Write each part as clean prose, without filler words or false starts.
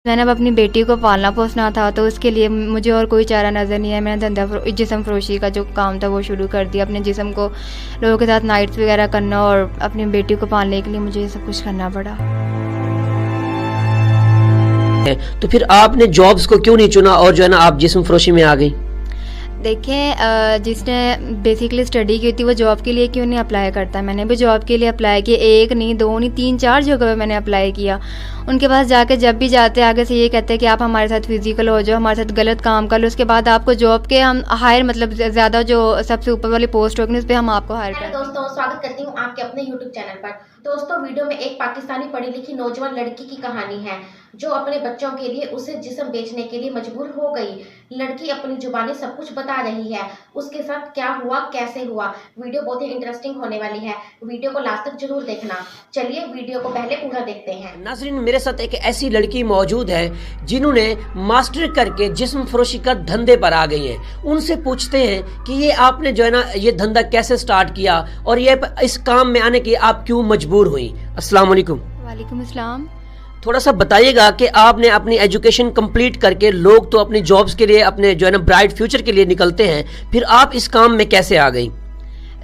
मैंने अब अपनी बेटी को पालना पोसना था, तो उसके लिए मुझे और कोई चारा नज़र नहीं है। मैंने जिस्म फ़रोशी का जो काम था वो शुरू कर दिया। अपने जिस्म को लोगों के साथ नाइट्स वगैरह करना और अपनी बेटी को पालने के लिए मुझे ये सब कुछ करना पड़ा। तो फिर आपने जॉब्स को क्यों नहीं चुना और जो है ना आप जिस्म फरोशी में आ गई? देखें, जिसने बेसिकली स्टडी की थी वो जॉब के लिए क्यों नहीं अप्लाई करता। मैंने भी जॉब के लिए अप्लाई किया, 1 नहीं 2 नहीं 3-4 जगह पे मैंने अप्लाई किया। उनके पास जाके जब भी जाते हैं आगे से ये कहते हैं कि आप हमारे साथ फिजिकल हो जाओ, हमारे साथ गलत काम कर लो, उसके बाद आपको जॉब के हम हायर मतलब ज़्यादा जो सबसे ऊपर वाली पोस्ट होगी उस पर हम आपको हायर करें। दोस्तों, स्वागत करती हूँ आपके अपने YouTube चैनल पर। दोस्तों, वीडियो में एक पाकिस्तानी पढ़ी लिखी नौजवान लड़की की कहानी है जो अपने बच्चों के लिए उसे जिस्म बेचने के लिए मजबूर हो गई। लड़की अपनी जुबानी सब कुछ बता रही है, उसके साथ क्या हुआ, कैसे हुआ। वीडियो बहुत ही इंटरेस्टिंग होने वाली है, वीडियो को लास्ट तक जरूर देखना। चलिए वीडियो को पहले पूरा देखते हैं। नाज़रीन, मेरे साथ एक ऐसी लड़की मौजूद है जिन्होंने मास्टर करके जिस्म फरोशी का धंधे पर आ गई हैं। उनसे पूछते हैं कि ये आपने जो है ना ये धंधा कैसे स्टार्ट किया और ये इस काम में आने के आप क्यों मजबूर हुई। अस्सलाम वालेकुम। वालेकुम अस्सलाम। थोड़ा सा बताइएगा कि आपने अपनी एजुकेशन कंप्लीट करके, लोग तो अपनी जॉब्स के लिए अपने जो है ना ब्राइट फ्यूचर के लिए निकलते हैं, फिर आप इस काम में कैसे आ गई?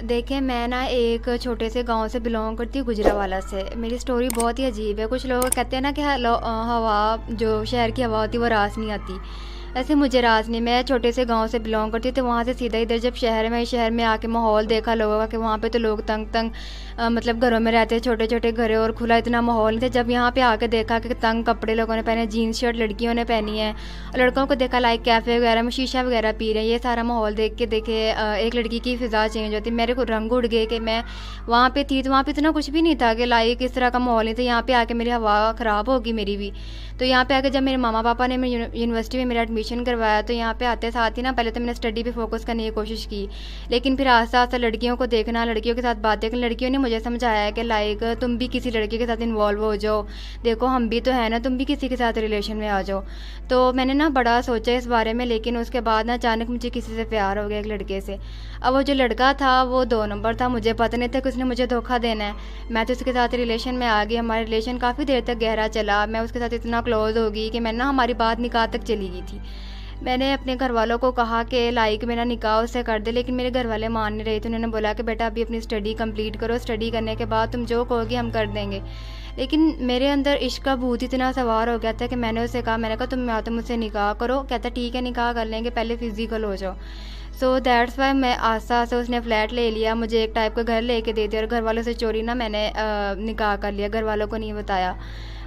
देखिए, मैं ना एक छोटे से गांव से बिलोंग करती हूँ, गुजरावाला से। मेरी स्टोरी बहुत ही अजीब है। कुछ लोग कहते हैं ना कि हवा जो शहर की हवा होती है वो रास नहीं आती, ऐसे मुझे रास नहीं। मैं छोटे से गांव से बिलोंग करती थी, वहाँ से सीधा इधर जब शहर में आके माहौल देखा लोगों का कि वहाँ पे तो लोग तंग तंग मतलब घरों में रहते हैं, छोटे छोटे घर और खुला इतना माहौल नहीं था। जब यहाँ पे आके देखा कि तंग कपड़े लोगों ने पहने, जीन्स शर्ट लड़कियों ने पहनी है, और लड़कों को देखा लाइक कैफ़े वगैरह में शीशा वगैरह पी रहे हैं। ये सारा माहौल देख के एक लड़की की फ़िज़ा चेंज होती। मेरे को रंग उड़ गए कि मैं वहाँ पे थी तो वहाँ पे इतना कुछ भी नहीं था कि लाइक इस तरह का माहौल नहीं था। यहाँ पे आके मेरी हवा ख़राब होगी मेरी भी। तो यहाँ पे आके जब मेरे मामा पापा ने मेरी यूनिवर्सिटी में मेरा एडमिशन करवाया, तो यहाँ पे आते साथ ही ना पहले तो मैंने स्टडी पे फोकस करने की कोशिश की, लेकिन फिर आस्ता आस्ता लड़कियों को देखना, लड़कियों के साथ बातें करना। लड़कियों ने मुझे समझाया कि लाइक तुम भी किसी लड़के के साथ इन्वॉल्व हो जाओ, देखो हम भी तो है ना, तुम भी किसी के साथ रिलेशन में आ जाओ। तो मैंने ना बड़ा सोचा इस बारे में, लेकिन उसके बाद ना अचानक मुझे किसी से प्यार हो गया, एक लड़के से। अब वो जो लड़का था वो 2 नंबर था, मुझे पता नहीं था कि उसने मुझे धोखा देना है। मैं तो उसके साथ रिलेशन में आ गई, हमारा रिलेशन काफ़ी देर तक गहरा चला। मैं उसके साथ इतना क्लोज हो गई कि मैं ना हमारी बात निकाह तक चली गई थी। मैंने अपने घर वालों को कहा कि लाइक मेरा निकाह उससे कर दे, लेकिन मेरे घर वाले मान नहीं रहे थे। उन्होंने बोला कि बेटा अभी अपनी स्टडी कंप्लीट करो, स्टडी करने के बाद तुम जो कहोगी हम कर देंगे। लेकिन मेरे अंदर इश्क का भूत इतना सवार हो गया था कि मैंने उससे कहा, मैंने कहा तुम या तो मुझसे निकाह करो। कहता ठीक है निकाह कर लेंगे, पहले फिजिकल हो जाओ। सो दैट्स वाई मैं आस्ता आस्ता उसने फ़्लैट ले लिया, मुझे एक टाइप का घर लेके दे दिया, और घर वालों से चोरी ना मैंने निकाह कर लिया। घर वालों को नहीं बताया,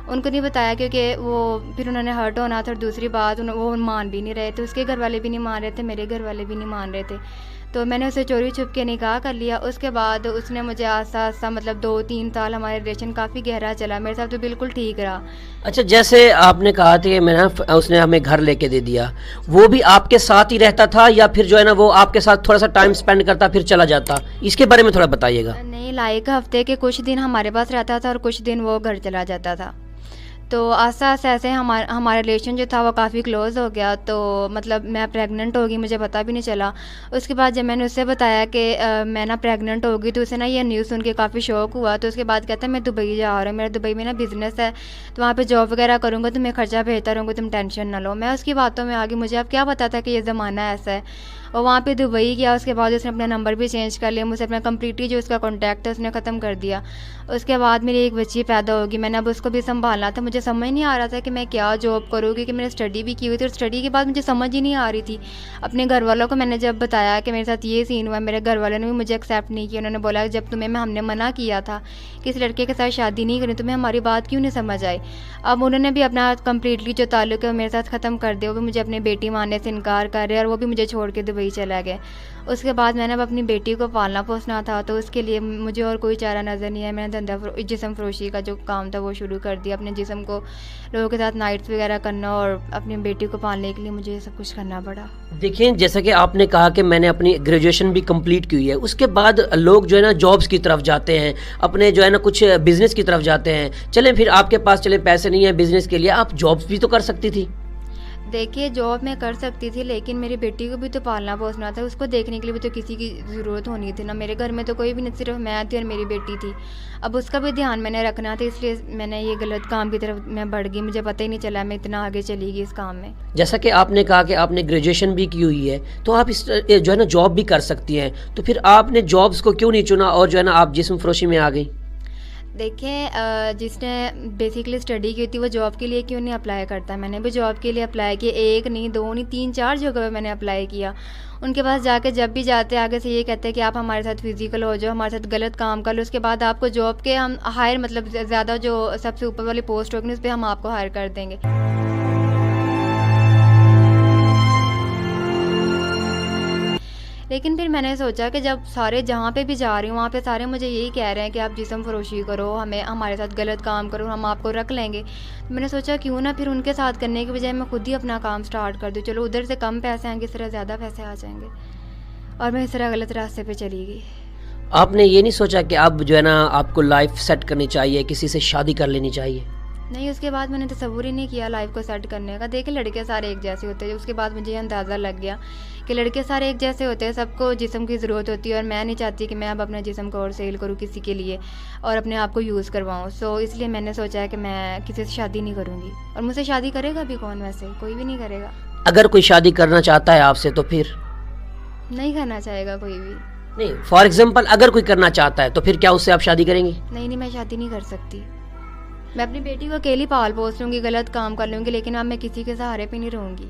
उनको नहीं बताया क्योंकि वो फिर उन्होंने हर्ट होना था। और दूसरी बात वो मान भी नहीं रहे थे, उसके घर वाले भी नहीं मान रहे थे, मेरे घर वाले भी नहीं मान रहे थे। तो मैंने उसे चोरी छुप के निकाह कर लिया। उसके बाद उसने मुझे आस्ता आस्ता मतलब 2-3 साल हमारे रिलेशन काफ़ी गहरा चला, मेरे साथ तो बिल्कुल ठीक रहा। अच्छा, जैसे आपने कहा था कि मैंने उसने हमें घर लेके दे दिया, वो भी आपके साथ ही रहता था या फिर जो है ना वो आपके साथ थोड़ा सा टाइम स्पेंड करता फिर चला जाता? इसके बारे में थोड़ा बताइएगा। नहीं, लाइक हफ्ते के कुछ दिन हमारे पास रहता था और कुछ दिन वो घर चला जाता था। तो आस्ता आस्ता ऐसे हमारा रिलेशन जो था वो काफ़ी क्लोज़ हो गया। तो मतलब मैं प्रेग्नेंट हो गई, मुझे पता भी नहीं चला। उसके बाद जब मैंने उससे बताया कि मैं ना प्रेग्नेंट हो गई, तो उसे ना ये न्यूज़ सुन के काफ़ी शौक हुआ। तो उसके बाद कहता है मैं दुबई जा रहा हूँ, मेरा दुबई में ना बिज़नेस है, तो वहाँ पे जॉब वगैरह करूँगा तो मैं खर्चा भेजता रहूँगा, तुम टेंशन ना लो। मैं उसकी बातों में आ गई, मुझे अब क्या पता था कि ये ज़माना ऐसा है। और वहाँ पे दुबई गया, उसके बाद उसने अपना नंबर भी चेंज कर लिया, मुझसे अपना कम्प्लीटली जो उसका कॉन्टैक्ट है उसने ख़त्म कर दिया। उसके बाद मेरी एक बच्ची पैदा होगी, मैंने अब उसको भी संभालना था। मुझे समझ नहीं आ रहा था कि मैं क्या जॉब करूँ, क्योंकि मैंने स्टडी भी की हुई थी और स्टडी के बाद मुझे समझ ही नहीं आ रही थी। अपने घर वालों को मैंने जब बताया कि मेरे साथ ये सीन हुआ, मेरे घर वालों ने भी मुझे एक्सेप्ट नहीं किया। उन्होंने बोला जब हमने मना किया था कि इस लड़के के साथ शादी नहीं करी, तुम्हें हमारी बात क्यों नहीं समझ आई। अब उन्होंने भी अपना कम्प्लीटली जो ताल्लुक है वो मेरे साथ ख़त्म कर दिया। वो भी मुझे अपनी बेटी मानने से इनकार कर रहे और वो भी मुझे छोड़ के दुबई चला गए। उसके बाद मैंने अब अपनी बेटी को पालना पोसना था, तो उसके लिए मुझे और कोई चारा नज़र नहीं है। मैंने जिस्म फरोशी का जो काम था वो शुरू कर दिया। अपने जिस्म को लोगों के साथ नाइट्स वगैरह करना और अपनी बेटी को पालने के लिए मुझे ये सब कुछ करना पड़ा। देखिए, जैसा कि आपने कहा कि मैंने अपनी ग्रेजुएशन भी कंप्लीट की हुई है, उसके बाद लोग जो है ना जॉब्स की तरफ जाते हैं, अपने जो है ना कुछ बिजनेस की तरफ जाते हैं। चलें, फिर आपके पास चले पैसे नहीं है बिजनेस के लिए, आप जॉब्स भी तो कर सकती थी। देखिए जॉब मैं कर सकती थी, लेकिन मेरी बेटी को भी तो पालना पोसना था, उसको देखने के लिए भी तो किसी की ज़रूरत होनी थी ना। मेरे घर में तो कोई भी नहीं, सिर्फ मैं थी और मेरी बेटी थी। अब उसका भी ध्यान मैंने रखना था, इसलिए मैंने ये गलत काम की तरफ मैं बढ़ गई। मुझे पता ही नहीं चला मैं इतना आगे चली गई इस काम में। जैसा कि आपने कहा कि आपने ग्रेजुएशन भी की हुई है, तो आप इस जो है ना जॉब भी कर सकती हैं, तो फिर आपने जॉब्स को क्यों नहीं चुना और जो है ना आप जिस्म फरोशी में आ गई? देखें जिसने बेसिकली स्टडी की थी वो जॉब के लिए क्यों नहीं अप्लाई करता। मैंने भी जॉब के लिए अप्लाई किया, 1 नहीं 2 नहीं 3-4 जगह पे मैंने अप्लाई किया। उनके पास जाके जब भी जाते आगे से ये कहते हैं कि आप हमारे साथ फिजिकल हो जाओ, हमारे साथ गलत काम कर लो, उसके बाद आपको जॉब के हम हायर मतलब ज़्यादा जो सबसे ऊपर वाली पोस्ट होगी उस पर हम आपको हायर कर देंगे। लेकिन फिर मैंने सोचा कि जब सारे जहाँ पे भी जा रही हूँ वहाँ पे सारे मुझे यही कह रहे हैं कि आप जिस्म फरोशी करो, हमें हमारे साथ गलत काम करो, हम आपको रख लेंगे। तो मैंने सोचा क्यों ना फिर उनके साथ करने के बजाय मैं खुद ही अपना काम स्टार्ट कर दूँ। चलो उधर से कम पैसे आएंगे, इस तरह ज़्यादा पैसे आ जाएंगे। और मैं इस तरह गलत रास्ते पे चली गई। आपने ये नहीं सोचा कि अब जो है ना आपको लाइफ सेट करनी चाहिए, किसी से शादी कर लेनी चाहिए? नहीं, उसके बाद मैंने तसव्वुर ही नहीं किया लाइफ को सेट करने का। देखिए लड़के सारे एक जैसे होते हैं। उसके बाद मुझे ये अंदाज़ा लग गया कि लड़के सारे एक जैसे होते हैं, सबको जिस्म की ज़रूरत होती है और मैं नहीं चाहती कि मैं अब अपने जिस्म को और सेल करूँ किसी के लिए और अपने आप को यूज़ करवाऊँ। सो इसलिए मैंने सोचा है कि मैं किसी से शादी नहीं करूँगी। और मुझसे शादी करेगा भी कौन? वैसे कोई भी नहीं करेगा। अगर कोई शादी करना चाहता है आपसे तो फिर? नहीं करना चाहेगा कोई भी। नहीं, फॉर एग्जाम्पल अगर कोई करना चाहता है तो फिर क्या उससे आप शादी करेंगी? नहीं, मैं शादी नहीं कर सकती। मैं अपनी बेटी को अकेली पाल पोस लूँगी, गलत काम कर लूँगी, लेकिन अब मैं किसी के सहारे पे नहीं रहूँगी।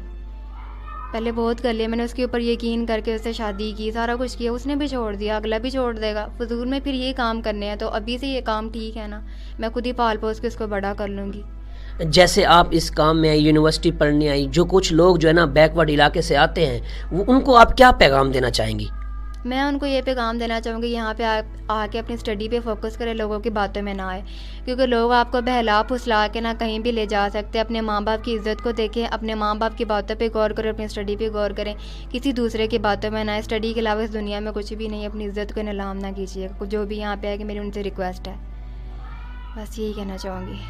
पहले बहुत कर लिया मैंने, उसके ऊपर यकीन करके उससे शादी की, सारा कुछ किया, उसने भी छोड़ दिया, अगला भी छोड़ देगा। फजूल में फिर ये काम करने हैं, तो अभी से ये काम ठीक है ना। मैं खुद ही पाल पोस के उसको बड़ा कर लूँगी। जैसे आप इस काम में आई, यूनिवर्सिटी पढ़ने आई, जो कुछ लोग जो है ना बैकवर्ड इलाके से आते हैं उनको आप क्या पैगाम देना चाहेंगी? मैं उनको ये पैगाम देना चाहूँगी यहाँ पे आके अपनी स्टडी पे फोकस करें, लोगों की बातों में ना आए, क्योंकि लोग आपको बहला फुसला के ना कहीं भी ले जा सकते हैं। अपने माँ बाप की इज़्ज़त को देखें, अपने माँ बाप की बातों पे गौर करें, अपनी स्टडी पे गौर करें, किसी दूसरे की बातों में ना आए। स्टडी के अलावा इस दुनिया में कुछ भी नहीं, अपनी इज़्ज़त को नीलाम ना कीजिएगा। जो भी यहाँ पे आएगी मेरी उनसे रिक्वेस्ट है, बस यही कहना चाहूँगी।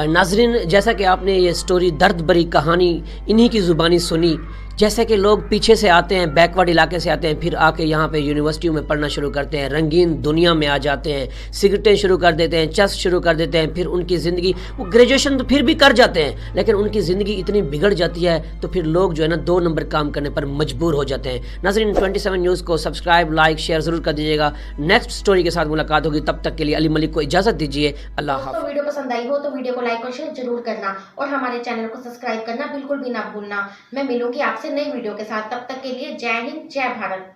नाजरीन, जैसा कि आपने ये स्टोरी, दर्द भरी कहानी इन्हीं की ज़ुबानी सुनी, जैसे कि लोग पीछे से आते हैं, बैकवर्ड इलाके से आते हैं, फिर आके यहाँ पे यूनिवर्सिटियों में पढ़ना शुरू करते हैं, रंगीन दुनिया में आ जाते हैं, सिगरेटें शुरू कर देते हैं, चस शुरू कर देते हैं, फिर उनकी ज़िंदगी, वो ग्रेजुएशन तो फिर भी कर जाते हैं लेकिन उनकी ज़िंदगी इतनी बिगड़ जाती है तो फिर लोग जो है ना 2 नंबर काम करने पर मजबूर हो जाते हैं। नाजरीन, 27 न्यूज़ को सब्सक्राइब, लाइक, शेयर ज़रूर कर दीजिएगा। नेक्स्ट स्टोरी के साथ मुलाकात होगी, तब तक के लिए अली मलिक को इजाज़त दीजिए। अल्लाह हाफ़िज़। वीडियो पसंद आई हो तो वीडियो को लाइक और शेयर जरूर करना और हमारे चैनल को सब्सक्राइब करना बिल्कुल भी ना भूलना। मैं मिलूंगी आपसे नई वीडियो के साथ, तब तक के लिए जय हिंद, जय भारत।